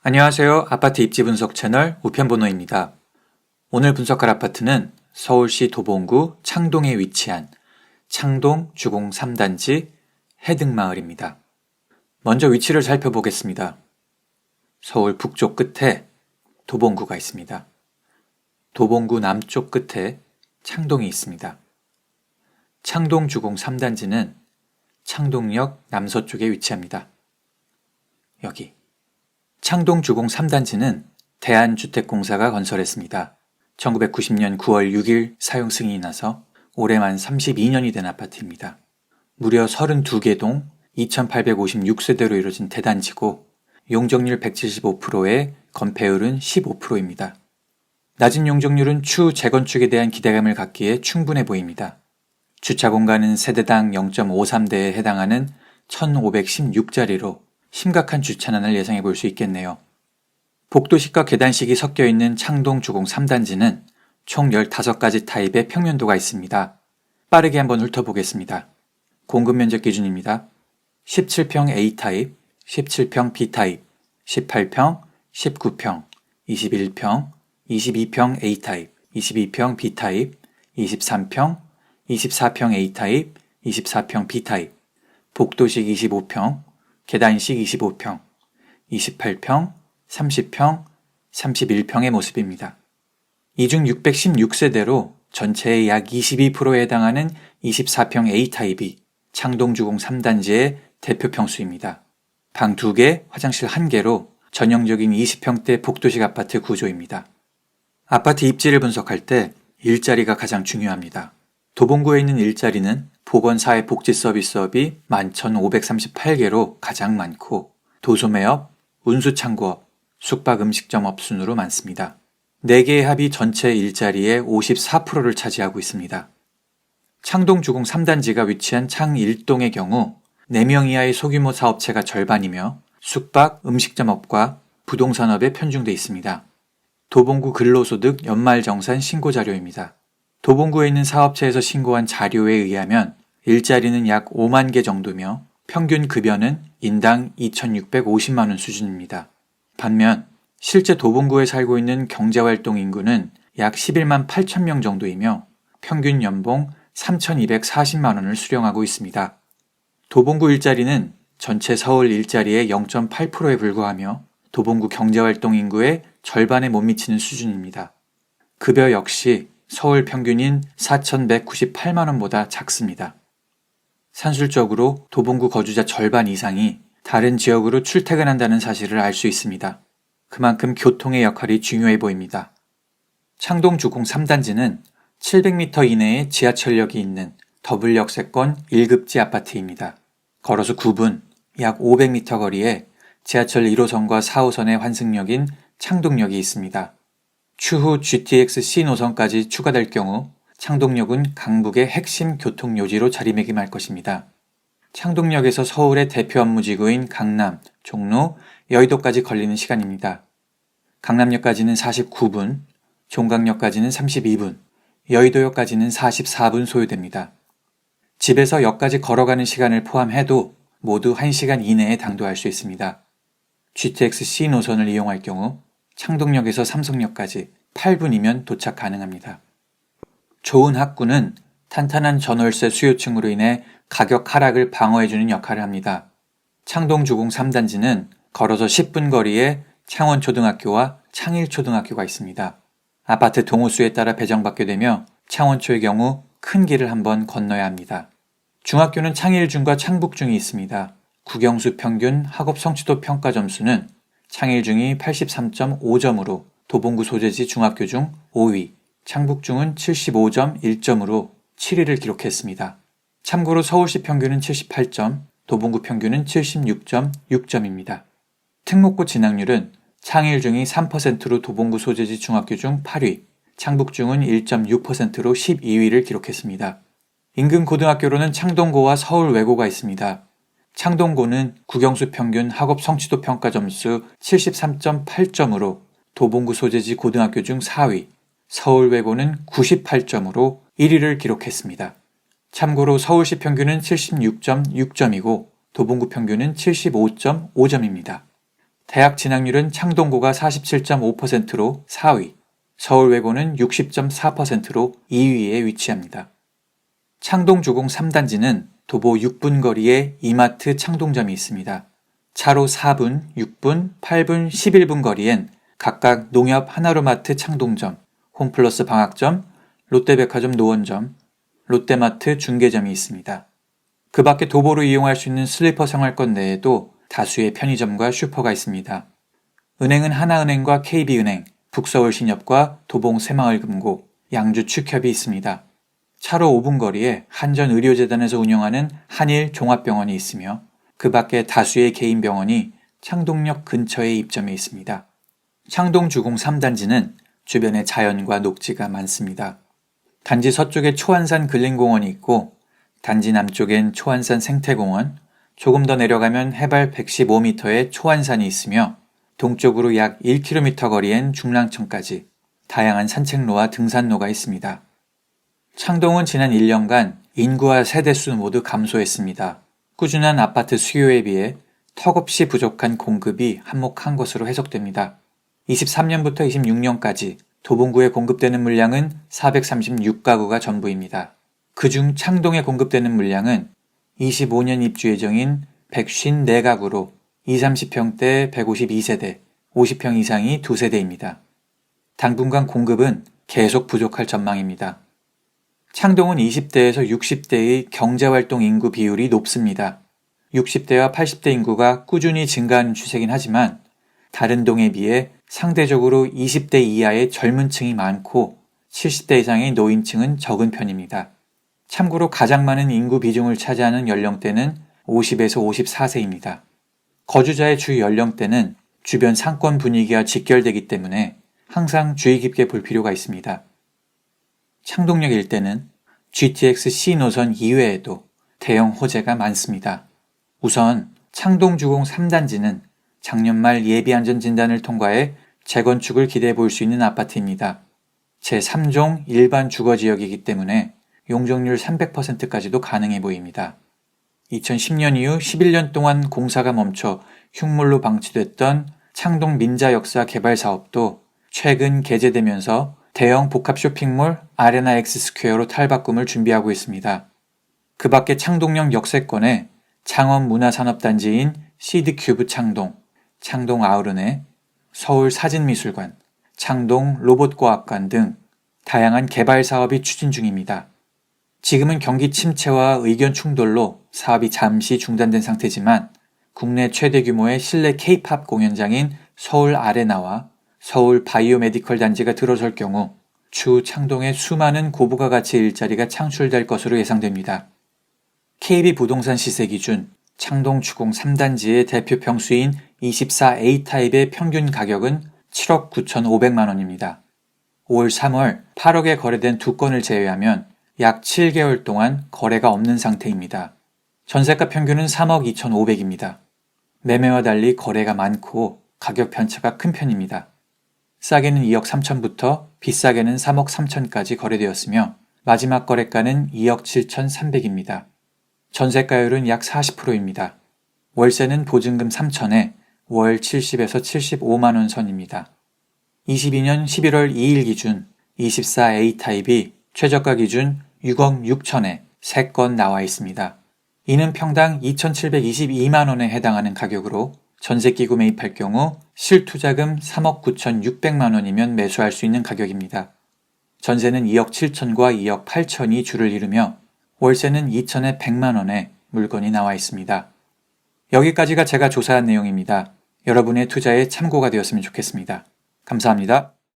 안녕하세요. 아파트 입지 분석 채널 우편번호입니다. 오늘 분석할 아파트는 서울시 도봉구 창동에 위치한 창동 주공 3단지 해등마을입니다. 먼저 위치를 살펴보겠습니다. 서울 북쪽 끝에 도봉구가 있습니다. 도봉구 남쪽 끝에 창동이 있습니다. 창동 주공 3단지는 창동역 남서쪽에 위치합니다. 여기. 창동 주공 3단지는 대한주택공사가 건설했습니다. 1990년 9월 6일 사용 승인이 나서 올해 만 32년이 된 아파트입니다. 무려 32개 동 2,856세대로 이루어진 대단지고 용적률 175%에 건폐율은 15%입니다. 낮은 용적률은 추후 재건축에 대한 기대감을 갖기에 충분해 보입니다. 주차 공간은 세대당 0.53대에 해당하는 1,516자리로 심각한 주차난을 예상해 볼 수 있겠네요. 복도식과 계단식이 섞여 있는 창동 주공 3단지는 총 15가지 타입의 평면도가 있습니다. 빠르게 한번 훑어보겠습니다. 공급 면적 기준입니다. 17평 A타입, 17평 B타입, 18평, 19평, 21평, 22평 A타입, 22평 B타입, 23평, 24평 A타입, 24평 B타입, 복도식 25평, 계단식 25평, 28평, 30평, 31평의 모습입니다. 이 중 616세대로 전체의 약 22%에 해당하는 24평 A타입이 창동주공 3단지의 대표 평수입니다. 방 2개, 화장실 1개로 전형적인 20평대 복도식 아파트 구조입니다. 아파트 입지를 분석할 때 일자리가 가장 중요합니다. 도봉구에 있는 일자리는 보건사회복지서비스업이 11,538개로 가장 많고 도소매업, 운수창고업, 숙박음식점업 순으로 많습니다. 4개의 합이 전체 일자리의 54%를 차지하고 있습니다. 창동 주공 3단지가 위치한 창 1동의 경우 4명 이하의 소규모 사업체가 절반이며 숙박, 음식점업과 부동산업에 편중돼 있습니다. 도봉구 근로소득 연말정산 신고자료입니다. 도봉구에 있는 사업체에서 신고한 자료에 의하면 일자리는 약 5만 개 정도며 평균 급여는 인당 2,650만 원 수준입니다. 반면 실제 도봉구에 살고 있는 경제활동 인구는 약 11만 8천 명 정도이며 평균 연봉 3,240만 원을 수령하고 있습니다. 도봉구 일자리는 전체 서울 일자리의 0.8%에 불과하며 도봉구 경제활동 인구의 절반에 못 미치는 수준입니다. 급여 역시 서울 평균인 4,198만 원보다 작습니다. 산술적으로 도봉구 거주자 절반 이상이 다른 지역으로 출퇴근한다는 사실을 알 수 있습니다. 그만큼 교통의 역할이 중요해 보입니다. 창동 주공 3단지는 700m 이내에 지하철역이 있는 더블 역세권 1급지 아파트입니다. 걸어서 9분, 약 500m 거리에 지하철 1호선과 4호선의 환승역인 창동역이 있습니다. 추후 GTX-C 노선까지 추가될 경우 창동역은 강북의 핵심 교통요지로 자리매김할 것입니다. 창동역에서 서울의 대표 업무지구인 강남, 종로, 여의도까지 걸리는 시간입니다. 강남역까지는 49분, 종강역까지는 32분, 여의도역까지는 44분 소요됩니다. 집에서 역까지 걸어가는 시간을 포함해도 모두 1시간 이내에 당도할 수 있습니다. GTX-C 노선을 이용할 경우 창동역에서 삼성역까지 8분이면 도착 가능합니다. 좋은 학구는 탄탄한 전월세 수요층으로 인해 가격 하락을 방어해주는 역할을 합니다. 창동 주공 3단지는 걸어서 10분 거리에 창원초등학교와 창일초등학교가 있습니다. 아파트 동호수에 따라 배정받게 되며 창원초의 경우 큰 길을 한번 건너야 합니다. 중학교는 창일중과 창북중이 있습니다. 국영수 평균 학업 성취도 평가 점수는 창일중이 83.5점으로 도봉구 소재지 중학교 중 5위, 창북중은 75점 1점으로 7위를 기록했습니다. 참고로 서울시 평균은 78점, 도봉구 평균은 76점 6점입니다. 특목고 진학률은 창일중이 3%로 도봉구 소재지 중학교 중 8위, 창북중은 1.6%로 12위를 기록했습니다. 인근 고등학교로는 창동고와 서울외고가 있습니다. 창동고는 국영수 평균 학업 성취도 평가 점수 73.8점으로 도봉구 소재지 고등학교 중 4위, 서울외고는 98점으로 1위를 기록했습니다. 참고로 서울시 평균은 76.6점이고 도봉구 평균은 75.5점입니다. 대학 진학률은 창동구가 47.5%로 4위, 서울외고는 60.4%로 2위에 위치합니다. 창동 주공 3단지는 도보 6분 거리에 이마트 창동점이 있습니다. 차로 4분, 6분, 8분, 11분 거리엔 각각 농협 하나로마트 창동점, 홈플러스 방학점, 롯데백화점 노원점, 롯데마트 중계점이 있습니다. 그 밖에 도보로 이용할 수 있는 슬리퍼 생활권 내에도 다수의 편의점과 슈퍼가 있습니다. 은행은 하나은행과 KB은행, 북서울신협과 도봉새마을금고, 양주축협이 있습니다. 차로 5분 거리에 한전의료재단에서 운영하는 한일종합병원이 있으며 그 밖에 다수의 개인 병원이 창동역 근처에 입점해 있습니다. 창동 주공 3단지는 주변에 자연과 녹지가 많습니다. 단지 서쪽에 초안산 근린공원이 있고 단지 남쪽엔 초안산 생태공원, 조금 더 내려가면 해발 115m의 초안산이 있으며 동쪽으로 약 1km 거리엔 중랑천까지 다양한 산책로와 등산로가 있습니다. 창동은 지난 1년간 인구와 세대수 모두 감소했습니다. 꾸준한 아파트 수요에 비해 턱없이 부족한 공급이 한몫한 것으로 해석됩니다. 23년부터 26년까지 도봉구에 공급되는 물량은 436가구가 전부입니다. 그중 창동에 공급되는 물량은 25년 입주 예정인 154가구로 20-30평대 152세대, 50평 이상이 2세대입니다. 당분간 공급은 계속 부족할 전망입니다. 창동은 20대에서 60대의 경제활동 인구 비율이 높습니다. 60대와 80대 인구가 꾸준히 증가하는 추세긴 하지만 다른 동에 비해 상대적으로 20대 이하의 젊은 층이 많고 70대 이상의 노인층은 적은 편입니다. 참고로 가장 많은 인구 비중을 차지하는 연령대는 50에서 54세입니다. 거주자의 주 연령대는 주변 상권 분위기와 직결되기 때문에 항상 주의 깊게 볼 필요가 있습니다. 창동역 일대는 GTX C 노선 이외에도 대형 호재가 많습니다. 우선 창동 주공 3단지는 작년 말 예비안전진단을 통과해 재건축을 기대해 볼 수 있는 아파트입니다. 제3종 일반 주거지역이기 때문에 용적률 300%까지도 가능해 보입니다. 2010년 이후 11년 동안 공사가 멈춰 흉물로 방치됐던 창동 민자역사 개발 사업도 최근 개재되면서 대형 복합 쇼핑몰 아레나 X스퀘어로 탈바꿈을 준비하고 있습니다. 그 밖에 창동역 역세권에 창업문화산업단지인 시드큐브 창동, 창동 아우르네, 서울사진미술관, 창동 로봇과학관 등 다양한 개발 사업이 추진 중입니다. 지금은 경기 침체와 의견 충돌로 사업이 잠시 중단된 상태지만 국내 최대 규모의 실내 K-팝 공연장인 서울 아레나와 서울 바이오메디컬 단지가 들어설 경우 추후 창동에 수많은 고부가 가치 일자리가 창출될 것으로 예상됩니다. KB부동산 시세 기준 창동 주공 3단지의 대표 평수인 24A 타입의 평균 가격은 7억 9,500만 원입니다. 올 3월 8억에 거래된 2건을 제외하면 약 7개월 동안 거래가 없는 상태입니다. 전세가 평균은 3억 2,500입니다. 매매와 달리 거래가 많고 가격 편차가 큰 편입니다. 싸게는 2억 3천부터 비싸게는 3억 3천까지 거래되었으며 마지막 거래가는 2억 7,300입니다. 전세가율은 약 40%입니다. 월세는 보증금 3천에 월 70에서 75만 원 선입니다. 22년 11월 2일 기준 24A 타입이 최저가 기준 6억 6천에 3건 나와 있습니다. 이는 평당 2,722만 원에 해당하는 가격으로 전세끼고 매입할 경우 실투자금 3억 9,600만 원이면 매수할 수 있는 가격입니다. 전세는 2억 7천과 2억 8천이 주를 이루며 월세는 2천에 100만 원에 물건이 나와 있습니다. 여기까지가 제가 조사한 내용입니다. 여러분의 투자에 참고가 되었으면 좋겠습니다. 감사합니다.